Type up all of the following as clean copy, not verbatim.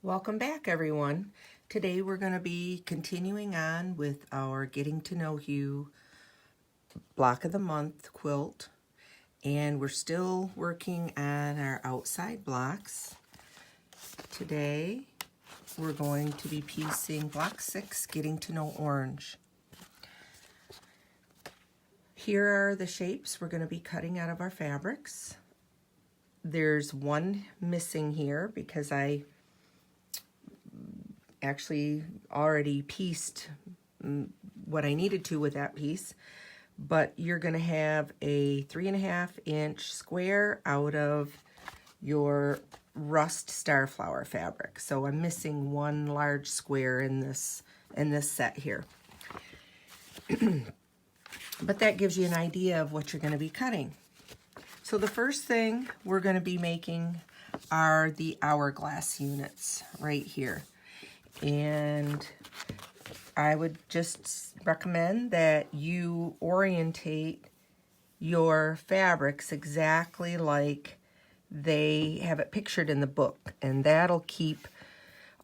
Welcome back, everyone. Today we're going to be continuing on with our Getting to Know You Block of the Month quilt, and we're still working on our outside blocks. Today we're going to be piecing Block 6, Getting to Know Orange. Here are the shapes we're going to be cutting out of our fabrics. There's one missing here because I actually already pieced what I needed to with that piece, but you're going to have a 3.5 inch square out of your rust starflower fabric. So I'm missing one large square in this set here. But that gives you an idea of what you're going to be cutting. So the first thing we're going to be making are the hourglass units right here. And I would just recommend that you orientate your fabrics exactly like they have it pictured in the book, and that'll keep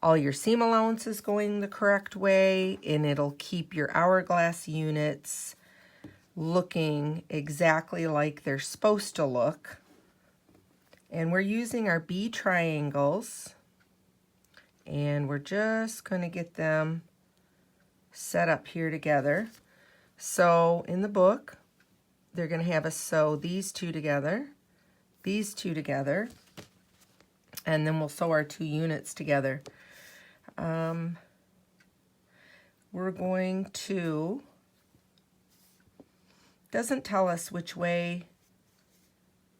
all your seam allowances going the correct way, and it'll keep your hourglass units looking exactly like they're supposed to look. And we're using our B triangles, and we're just going to get them set up here together. So in the book, they're going to have us sew these two together, and then we'll sew our two units together. We're going to, doesn't tell us which way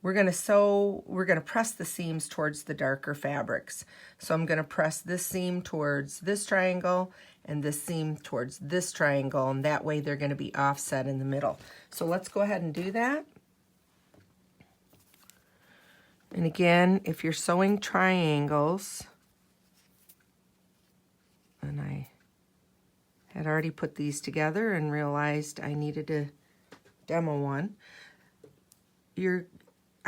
we're going to sew. We're going to press the seams towards the darker fabrics. So I'm going to press this seam towards this triangle and this seam towards this triangle, and that way they're going to be offset in the middle. So let's go ahead and do that. And again, if you're sewing triangles, and I had already put these together and realized I needed to demo one,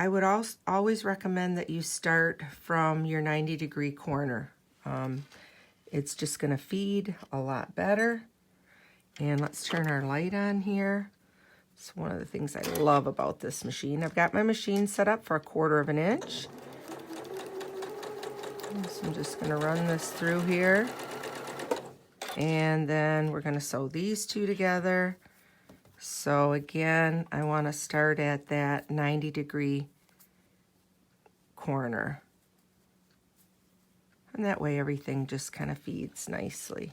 I would always recommend that you start from your 90-degree corner. It's just going to feed a lot better. And let's turn our light on here. It's one of the things I love about this machine. I've got my machine set up for 1/4 inch. So I'm just going to run this through here. And then we're going to sew these two together. So again, I want to start at that 90-degree corner. And that way everything just kind of feeds nicely.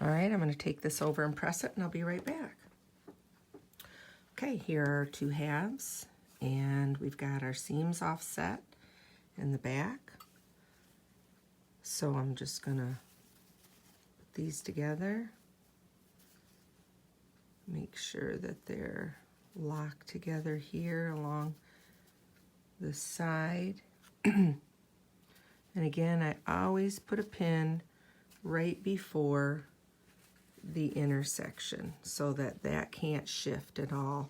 All right, I'm going to take this over and press it, and I'll be right back. Okay, here are our two halves. And we've got our seams offset in the back. So I'm just gonna put these together. Make sure that they're locked together here along the side. And again, I always put a pin right before the intersection so that that can't shift at all.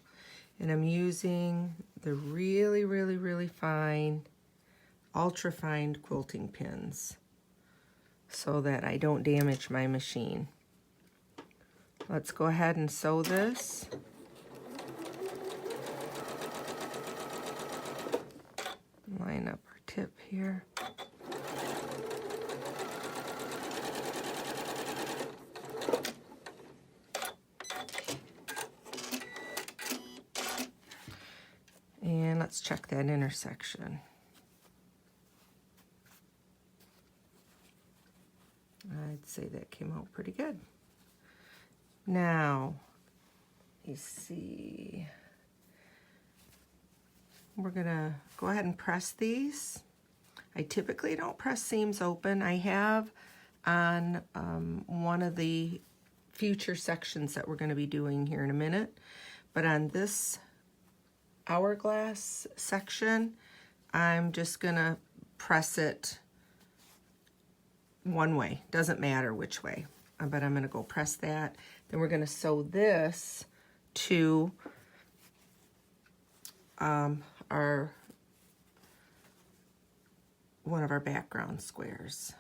And I'm using the really fine, ultra fine quilting pins so that I don't damage my machine. Let's go ahead and sew this. Line up our tip here. And let's check that intersection. I'd say that came out pretty good. Now, you see, we're gonna go ahead and press these. I typically don't press seams open. I have on one of the future sections that we're gonna be doing here in a minute, but on this hourglass section, I'm just gonna press it one way. Doesn't matter which way. but I'm going to go press that. Then we're going to sew this to one of our background squares.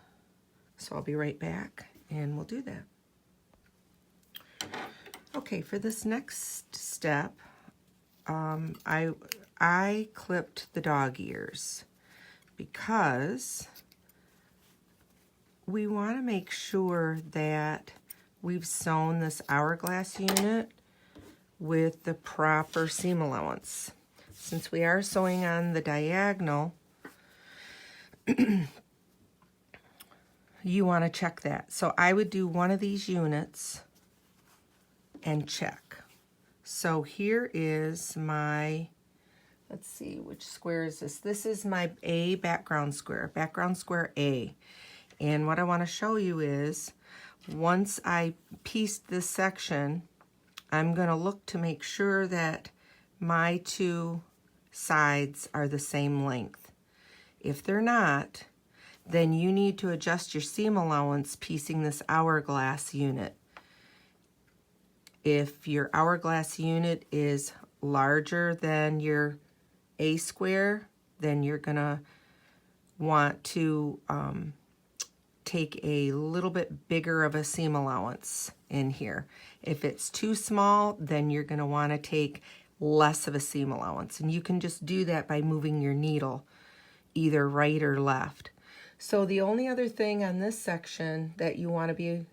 So I'll be right back and we'll do that. Okay, for this next step, I clipped the dog ears because we want to make sure that we've sewn this hourglass unit with the proper seam allowance. Since we are sewing on the diagonal, you want to check that. So I would do one of these units and check. So here is my, let's see, which square is this? This is my A background square A. And what I want to show you is, once I pieced this section, I'm going to look to make sure that my two sides are the same length. If they're not, then you need to adjust your seam allowance piecing this hourglass unit. If your hourglass unit is larger than your A square, then you're going to want to take a little bit bigger of a seam allowance in here. If it's too small, then you're going to want to take less of a seam allowance. And you can just do that by moving your needle either right or left. So the only other thing on this section that you want to be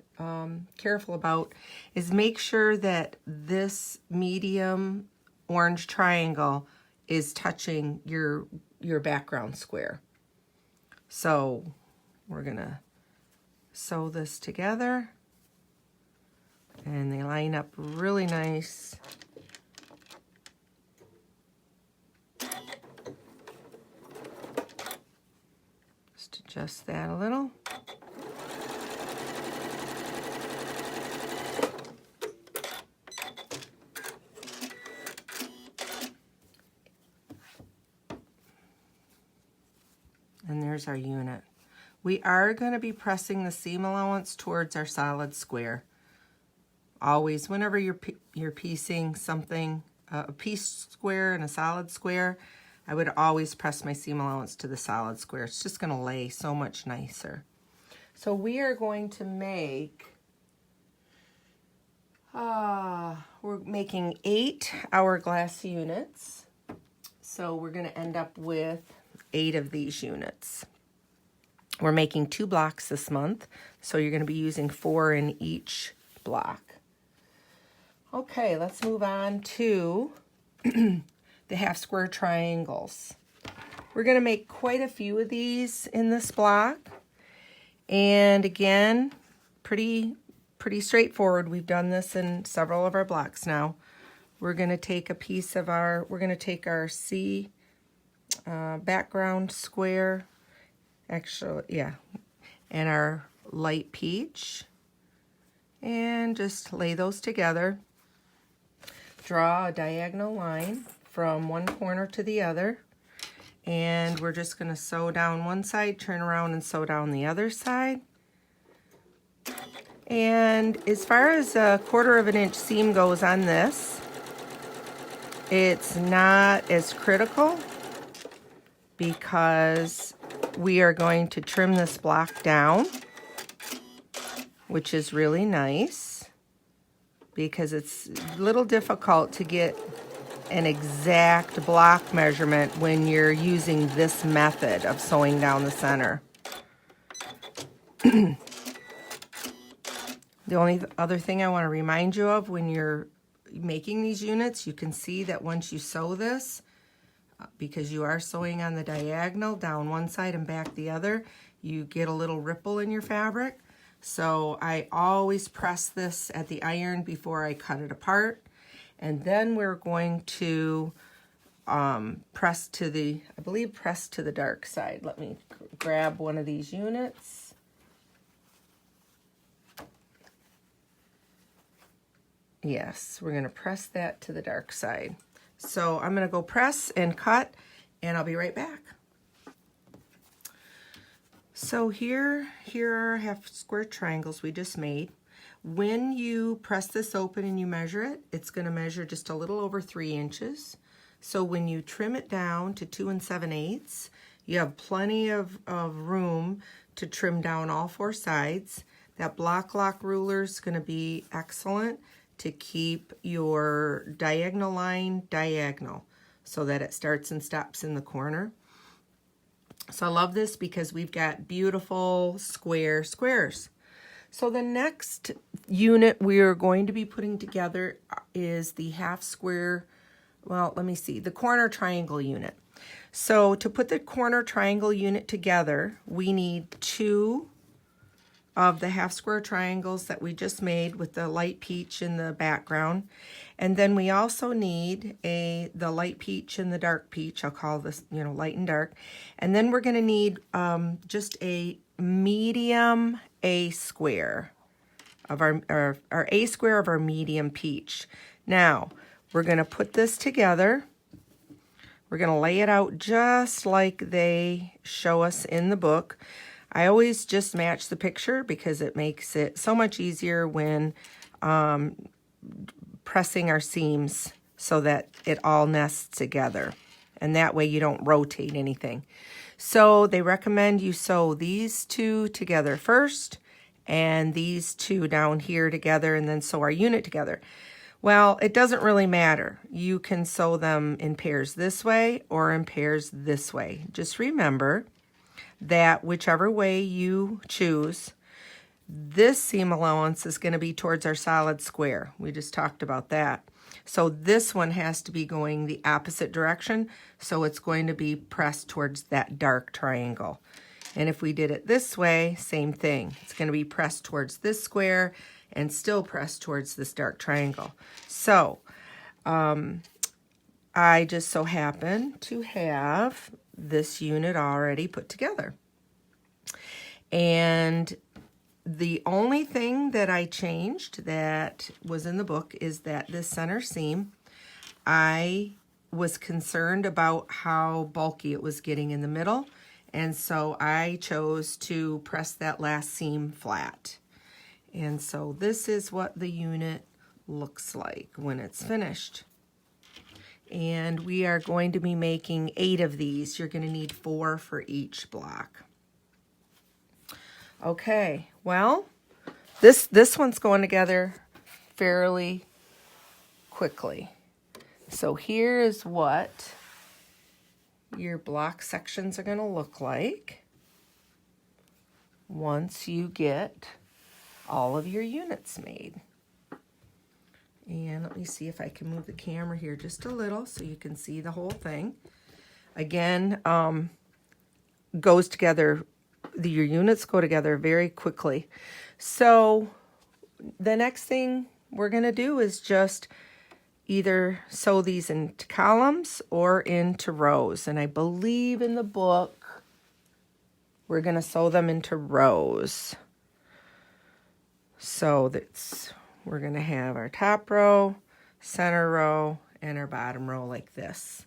careful about is make sure that this medium orange triangle is touching your background square. So we're gonna sew this together and they line up really nice. Just adjust that a little. And there's our unit. We are going to be pressing the seam allowance towards our solid square. Always, whenever you're piecing something, a piece square and a solid square, I would always press my seam allowance to the solid square. It's just going to lay so much nicer. So we are going to make, we're making 8 hourglass units. So we're going to end up with 8 of these units. We're making 2 blocks this month, so you're going to be using 4 in each block. Okay, let's move on to the half square triangles. We're going to make quite a few of these in this block. And again, pretty straightforward. We've done this in several of our blocks now. We're going to take a piece of our, we're going to take our C background square, actually, yeah, and our light peach, and just lay those together. Draw a diagonal line from one corner to the other, and we're just going to sew down one side, turn around and sew down the other side. And as far as a 1/4 of an inch seam goes on this, it's not as critical because we are going to trim this block down, which is really nice because it's a little difficult to get an exact block measurement when you're using this method of sewing down the center. The only other thing I want to remind you of when you're making these units, you can see that once you sew this, because you are sewing on the diagonal down one side and back the other, you get a little ripple in your fabric. So I always press this at the iron before I cut it apart. And then we're going to press to the, I believe press to the dark side. Let me grab one of these units. Yes, we're going to press that to the dark side. So I'm going to go press and cut, and I'll be right back. So here are our half square triangles we just made. When you press this open and you measure it, it's going to measure just a little over 3 inches. So when you trim it down to 2 7/8, you have plenty of room to trim down all 4 sides. That block lock ruler is going to be excellent to keep your diagonal line diagonal so that it starts and stops in the corner. So I love this because we've got beautiful square squares. So the next unit we are going to be putting together is the half square, well, let me see, the corner triangle unit. So to put the corner triangle unit together, we need 2 of the half square triangles that we just made with the light peach in the background. And then we also need the light peach and the dark peach. I'll call this, light and dark. And then we're going to need just a medium A square of our A square of our medium peach. Now, we're going to put this together. We're going to lay it out just like they show us in the book. I always just match the picture because it makes it so much easier when pressing our seams so that it all nests together. And that way you don't rotate anything. So they recommend you sew these 2 together first and these 2 down here together and then sew our unit together. Well, it doesn't really matter. You can sew them in pairs this way or in pairs this way. Just remember that whichever way you choose, this seam allowance is going to be towards our solid square. We just talked about that. So this one has to be going the opposite direction, so it's going to be pressed towards that dark triangle. And if we did it this way, same thing. It's going to be pressed towards this square and still pressed towards this dark triangle. So I just so happen to have this unit already put together. And the only thing that I changed that was in the book is that this center seam, I was concerned about how bulky it was getting in the middle, and so I chose to press that last seam flat. And so this is what the unit looks like when it's finished. And we are going to be making 8 of these. You're going to need 4 for each block. Okay, well, this one's going together fairly quickly. So here is what your block sections are going to look like once you get all of your units made. And let me see if I can move the camera here just a little so you can see the whole thing. Again, goes together, your units go together very quickly. So the next thing we're going to do is just either sew these into columns or into rows. And I believe in the book, we're going to sew them into rows. So we're going to have our top row, center row, and our bottom row like this.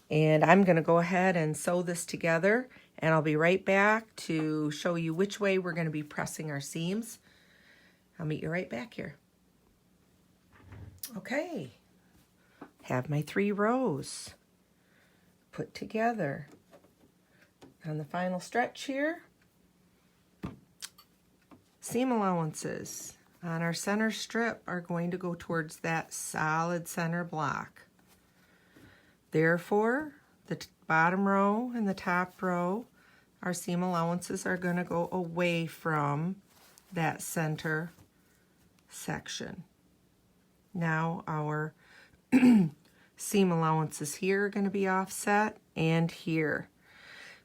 And I'm going to go ahead and sew this together, and I'll be right back to show you which way we're going to be pressing our seams. I'll meet you right back here. Okay, have my 3 rows put together. On the final stretch here, seam allowances on our center strip are going to go towards that solid center block. Therefore, the bottom row and the top row, our seam allowances are going to go away from that center section. Now our seam allowances here are going to be offset and here.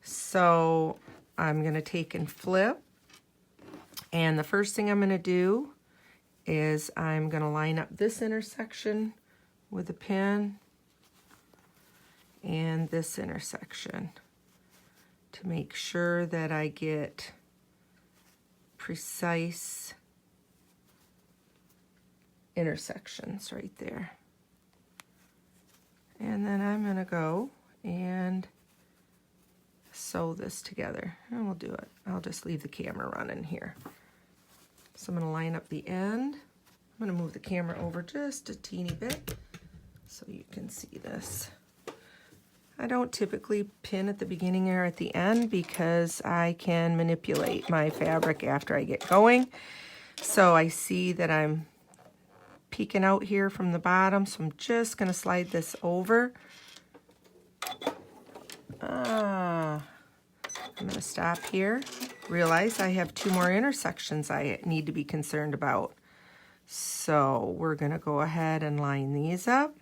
So I'm going to take and flip, and the first thing I'm going to do is I'm going to line up this intersection with a pin and this intersection to make sure that I get precise intersections right there. And then I'm going to go and sew this together, and we'll do it. I'll just leave the camera running here. So I'm going to line up the end. I'm going to move the camera over just a teeny bit so you can see this. I don't typically pin at the beginning or at the end because I can manipulate my fabric after I get going. So I see that I'm peeking out here from the bottom, so I'm just going to slide this over. I'm going to stop here. Realize I have 2 more intersections I need to be concerned about. So we're going to go ahead and line these up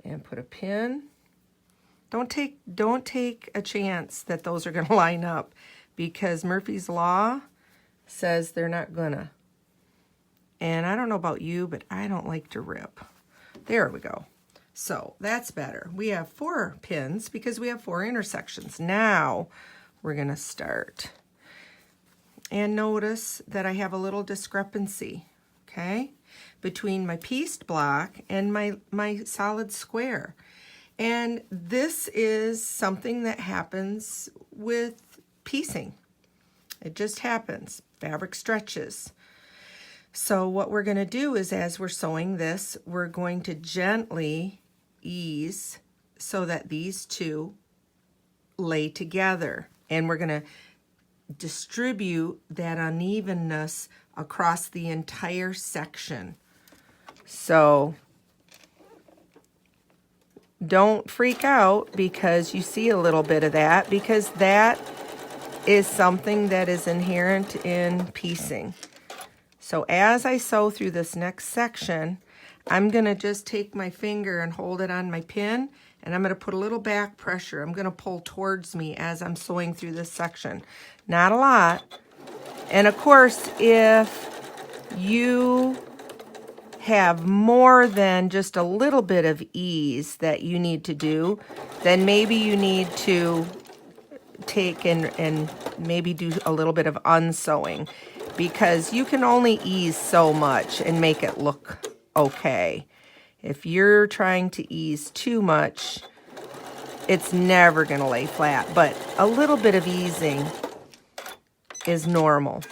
and put a pin. Don't take a chance that those are going to line up, because Murphy's Law says they're not gonna. And I don't know about you, but I don't like to rip. There we go. So that's better. We have 4 pins because we have 4 intersections. Now we're going to start. And notice that I have a little discrepancy, okay, between my pieced block and my solid square. And this is something that happens with piecing. It just happens. Fabric stretches. So what we're going to do is, as we're sewing this, we're going to gently ease so that these 2 lay together. And we're going to distribute that unevenness across the entire section. So don't freak out because you see a little bit of that, because that is something that is inherent in piecing. So as I sew through this next section, I'm going to just take my finger and hold it on my pin, and I'm going to put a little back pressure. I'm going to pull towards me as I'm sewing through this section. Not a lot. And of course, if you have more than just a little bit of ease that you need to do, then maybe you need to take and maybe do a little bit of unsewing, because you can only ease so much and make it look okay. If you're trying to ease too much, it's never going to lay flat, but a little bit of easing is normal.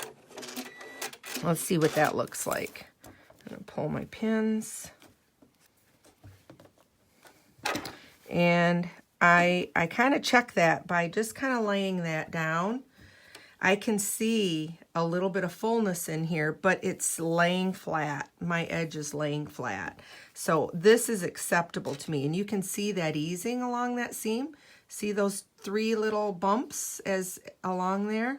Let's see what that looks like. I'm going to pull my pins. And I kind of check that by just kind of laying that down. I can see a little bit of fullness in here, but it's laying flat. My edge is laying flat. So this is acceptable to me. And you can see that easing along that seam. See those 3 little bumps as along there?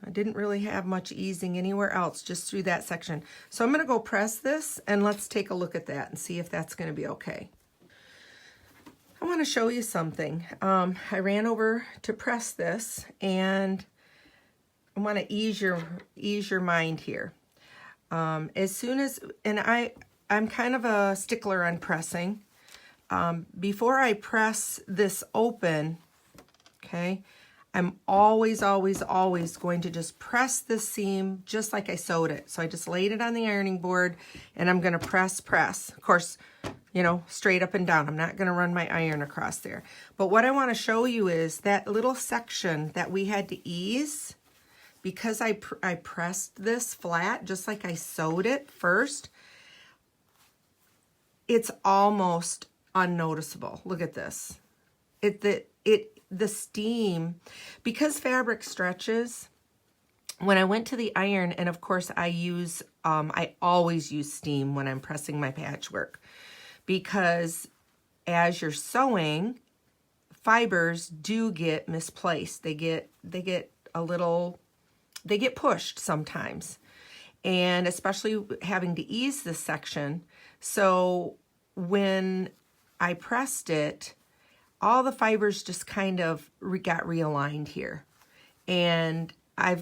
I didn't really have much easing anywhere else, just through that section. So I'm going to go press this, and let's take a look at that and see if that's going to be okay. I want to show you something. I ran over to press this, and I want to ease your mind here. As soon as, and I'm kind of a stickler on pressing. Before I press this open, okay, I'm always going to just press this seam just like I sewed it. So I just laid it on the ironing board, and I'm going to press. Of course, you know, straight up and down. I'm not going to run my iron across there. But what I want to show you is that little section that we had to ease, because I pressed this flat just like I sewed it first, it's almost unnoticeable. Look at this. The steam, because fabric stretches, when I went to the iron, and of course I always use steam when I'm pressing my patchwork, because as you're sewing, fibers do get misplaced. They get pushed sometimes, and especially having to ease this section. So when I pressed it, all the fibers just kind of got realigned here. And I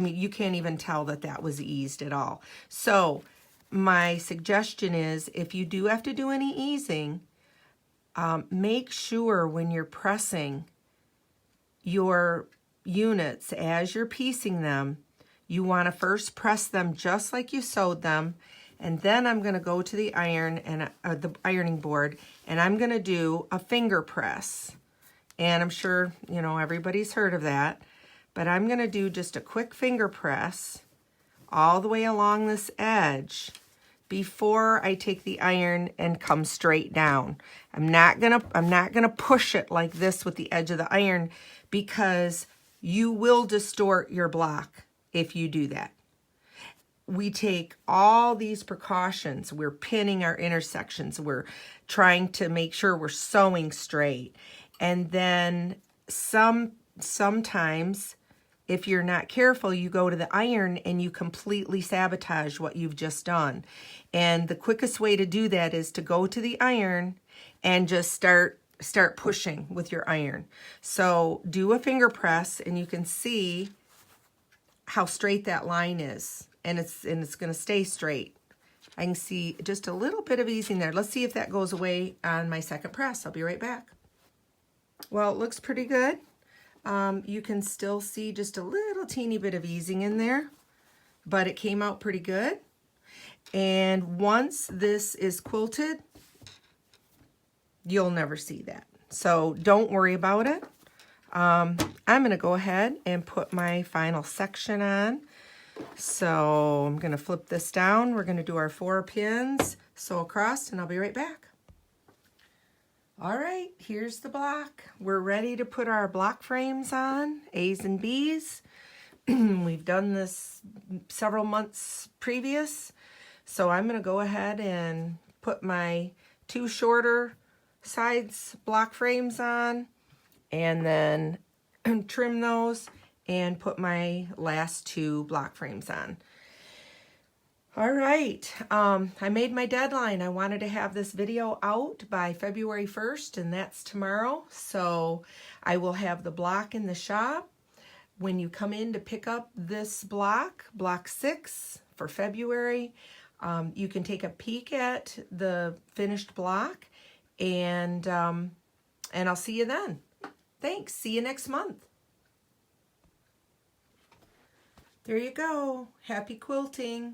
mean, you can't even tell that that was eased at all. So my suggestion is, if you do have to do any easing, make sure when you're pressing your units, as you're piecing them, you want to first press them just like you sewed them. And then I'm going to go to the iron and the ironing board, and I'm going to do a finger press. And I'm sure, you know, everybody's heard of that. but I'm going to do just a quick finger press all the way along this edge before I take the iron and come straight down. I'm not gonna push it like this with the edge of the iron, because you will distort your block if you do that. We take all these precautions. We're pinning our intersections. We're trying to make sure we're sewing straight. And then sometimes, if you're not careful, you go to the iron and you completely sabotage what you've just done. And the quickest way to do that is to go to the iron and just start pushing with your iron. So do a finger press and you can see how straight that line is. And it's going to stay straight. I can see just a little bit of easing there. Let's see if that goes away on my second press. I'll be right back. Well, it looks pretty good. You can still see just a little teeny bit of easing in there, but it came out pretty good. And once this is quilted, you'll never see that. So don't worry about it. I'm going to go ahead and put my final section on. So I'm going to flip this down. We're going to do our 4 pins, sew across, and I'll be right back. All right, here's the block. We're ready to put our block frames on, A's and B's. We've done this several months previous. So I'm going to go ahead and put my 2 shorter sides block frames on, and then trim those and put my last 2 block frames on. All right, I made my deadline. I wanted to have this video out by February 1st, and that's tomorrow. So I will have the block in the shop. When you come in to pick up this block, block 6 for February, you can take a peek at the finished block, and I'll see you then. Thanks. See you next month. There you go. Happy quilting.